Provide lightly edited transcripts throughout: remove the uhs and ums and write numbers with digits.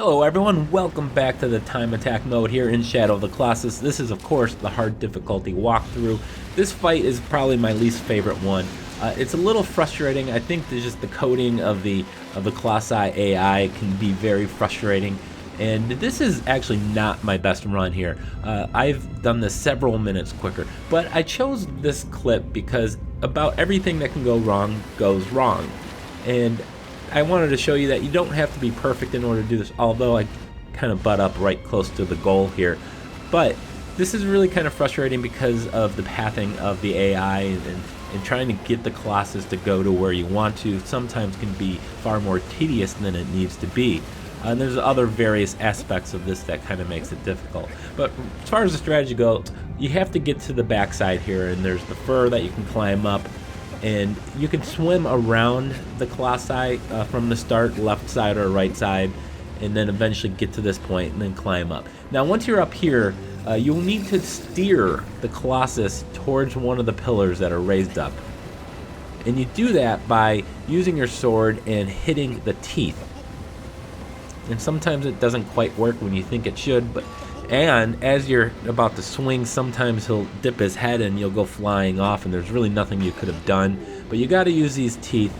Hello everyone, welcome back to the Time Attack mode here in Shadow of the Colossus. This is of course the hard difficulty walkthrough. This fight is probably my least favorite one. It's a little frustrating. I think there's just the coding of the Colossi AI can be very frustrating. And this is actually not my best run here. I've done this several minutes quicker, but I chose this clip because about everything that can go wrong goes wrong. And I wanted to show you that you don't have to be perfect in order to do this, although I kind of butt up right close to the goal here. But this is really kind of frustrating because of the pathing of the AI and trying to get the Colossus to go to where you want to sometimes can be far more tedious than it needs to be. And there's other various aspects of this that kind of makes it difficult. But as far as the strategy goes, you have to get to the backside here, and there's the fur that you can climb up. And you can swim around the Colossi from the start, left side or right side, and then eventually get to this point and then climb up. Now once you're up here, you'll need to steer the Colossus towards one of the pillars that are raised up. And you do that by using your sword and hitting the teeth. And sometimes it doesn't quite work when you think it should, and as you're about to swing, sometimes he'll dip his head and you'll go flying off, and there's really nothing you could have done. But you got to use these teeth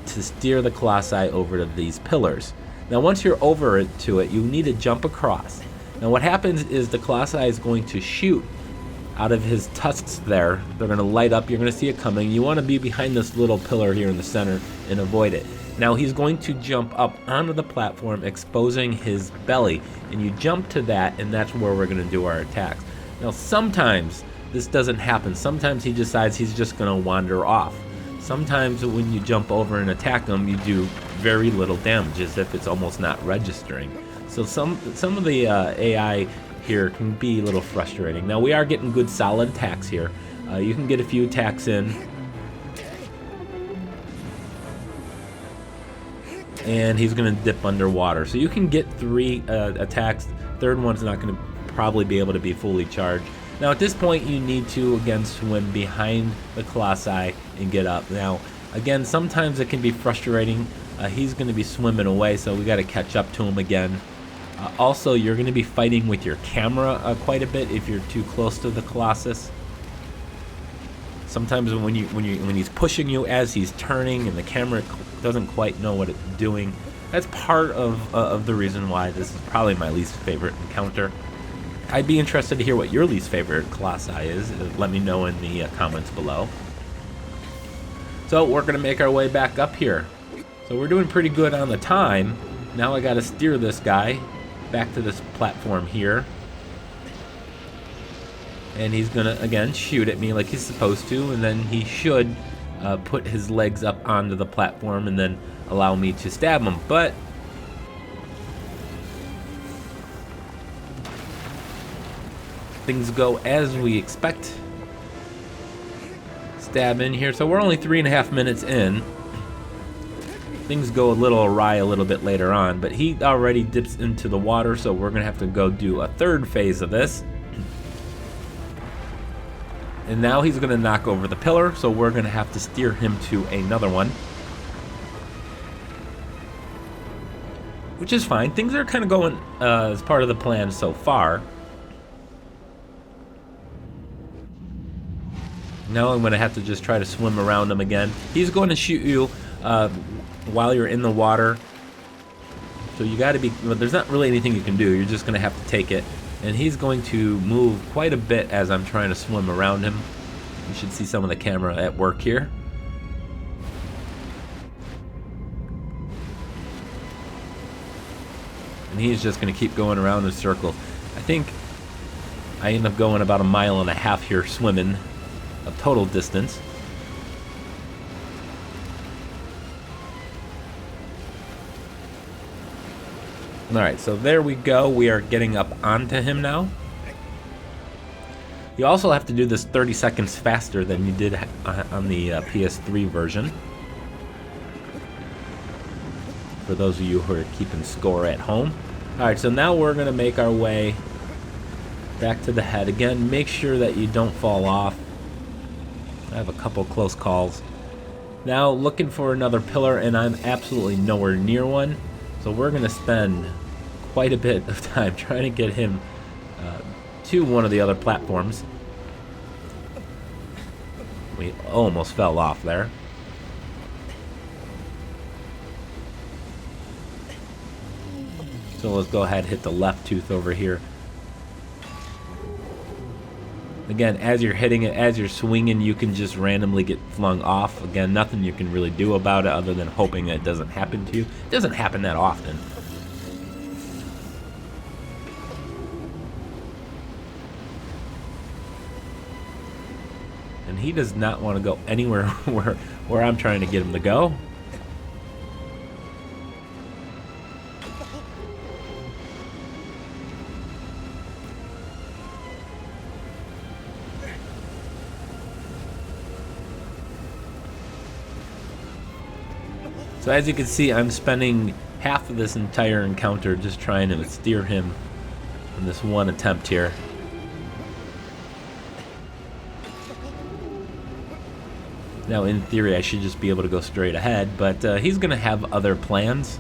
to steer the Colossi over to these pillars. Now once you're over to it, you need to jump across. Now what happens is the Colossi is going to shoot out of his tusks there. They're going to light up. You're going to see it coming. You want to be behind this little pillar here in the center and avoid it. Now he's going to jump up onto the platform, exposing his belly, and you jump to that, and that's where we're going to do our attacks. Now sometimes this doesn't happen. Sometimes he decides he's just going to wander off. Sometimes when you jump over and attack him, you do very little damage, as if it's almost not registering. So some of the AI here can be a little frustrating. Now we are getting good solid attacks here. You can get a few attacks in, and he's going to dip underwater. So you can get 3 attacks. Third one's not going to probably be able to be fully charged. Now at this point you need to again swim behind the Colossi and get up. Now again, sometimes it can be frustrating. He's going to be swimming away, so we got to catch up to him again. Also, you're going to be fighting with your camera quite a bit if you're too close to the Colossus. Sometimes when he's pushing you as he's turning and the camera doesn't quite know what it's doing, that's part of the reason why this is probably my least favorite encounter. I'd be interested to hear what your least favorite Colossi is. Let me know in the comments below. So we're going to make our way back up here. So we're doing pretty good on the time. Now I got to steer this guy back to this platform here. And he's gonna again shoot at me like he's supposed to, and then he should put his legs up onto the platform and then allow me to stab him. But things go as we expect. Stab in here. So we're only 3.5 minutes in. Things go a little awry a little bit later on, but he already dips into the water, so we're gonna have to go do a third phase of this. And now he's going to knock over the pillar, so we're going to have to steer him to another one. Which is fine. Things are kind of going as part of the plan so far. Now I'm going to have to just try to swim around him again. He's going to shoot you while you're in the water. So you got to be... Well, there's not really anything you can do. You're just going to have to take it. And he's going to move quite a bit as I'm trying to swim around him. You should see some of the camera at work here. And he's just going to keep going around in circles. I think I end up going about 1.5 miles here swimming of total distance. Alright, so there we go. We are getting up onto him now. You also have to do this 30 seconds faster than you did on the PS3 version. For those of you who are keeping score at home. Alright, so now we're going to make our way back to the head. Again, make sure that you don't fall off. I have a couple close calls. Now looking for another pillar, and I'm absolutely nowhere near one. So we're going to spend quite a bit of time trying to get him to one of the other platforms. We almost fell off there. So let's go ahead and hit the left tooth over here. Again, as you're hitting it, as you're swinging, you can just randomly get flung off. Again, nothing you can really do about it other than hoping that it doesn't happen to you. It doesn't happen that often. And he does not want to go anywhere where I'm trying to get him to go. So as you can see, I'm spending half of this entire encounter just trying to steer him in this one attempt here. Now, in theory, I should just be able to go straight ahead, but he's going to have other plans.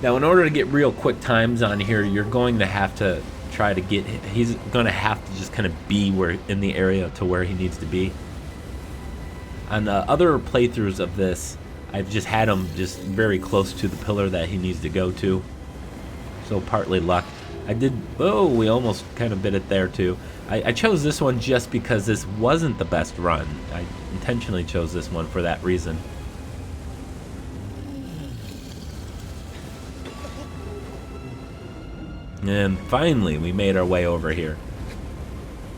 Now, in order to get real quick times on here, you're going to have to try to get, he's going to have to just kind of be where in the area to where he needs to be. On the other playthroughs of this, I've just had him just very close to the pillar that he needs to go to. So partly luck. I did, oh, we almost kind of bit it there too. I chose this one just because this wasn't the best run. I intentionally chose this one for that reason. And finally, we made our way over here.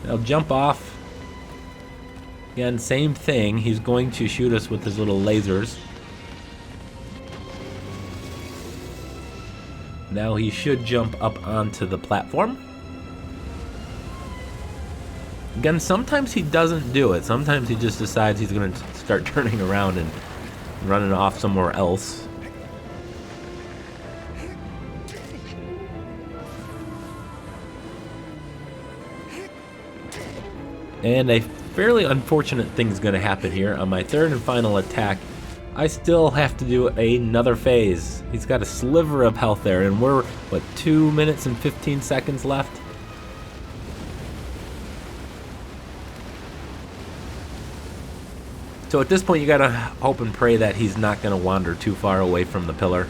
Now jump off. Again, same thing. He's going to shoot us with his little lasers. Now he should jump up onto the platform. Again, sometimes he doesn't do it. Sometimes he just decides he's going to start turning around and running off somewhere else. And a fairly unfortunate thing is going to happen here. On my third and final attack, I still have to do another phase. He's got a sliver of health there, and we're, what, 2 minutes and 15 seconds left? So at this point, you gotta hope and pray that he's not gonna wander too far away from the pillar.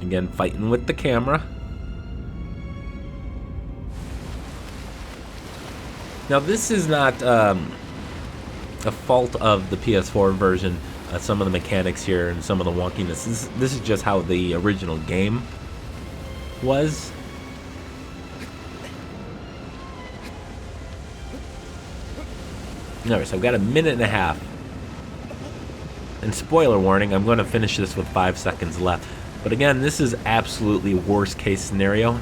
Again, fighting with the camera. Now this is not a fault of the PS4 version, some of the mechanics here and some of the wonkiness. This is just how the original game was. Alright, so I've got a minute and a half. And spoiler warning, I'm going to finish this with 5 seconds left. But again, this is absolutely worst case scenario.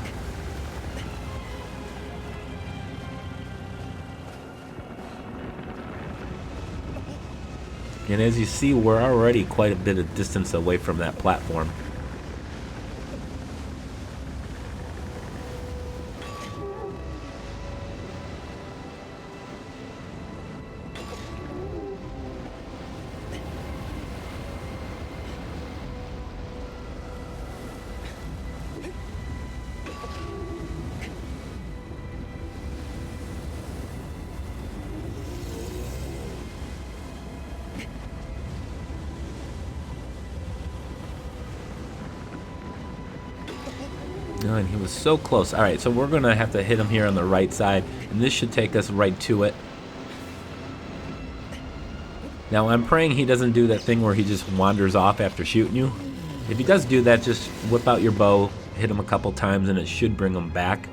And as you see, we're already quite a bit of distance away from that platform. And he was so close. Alright, so we're going to have to hit him here on the right side, and this should take us right to it. Now, I'm praying he doesn't do that thing where he just wanders off after shooting you. If he does do that, just whip out your bow, hit him a couple times, and it should bring him back.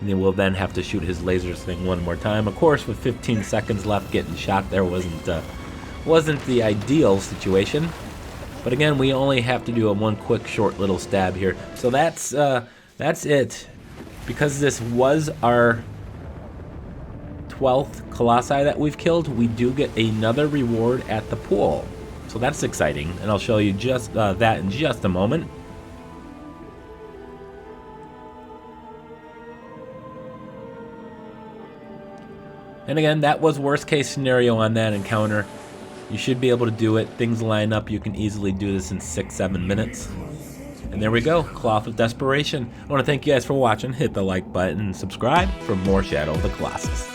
And then we'll then have to shoot his lasers thing one more time. Of course, with 15 seconds left, getting shot there wasn't the ideal situation. But again, we only have to do a one quick, short little stab here. So that's it. Because this was our 12th Colossi that we've killed, we do get another reward at the pool. So that's exciting, and I'll show you just that in just a moment. And again, that was worst case scenario on that encounter. You should be able to do it. Things line up. You can easily do this in 6-7 minutes. And there we go, Cloth of Desperation. I want to thank you guys for watching. Hit the like button and subscribe for more Shadow of the Colossus.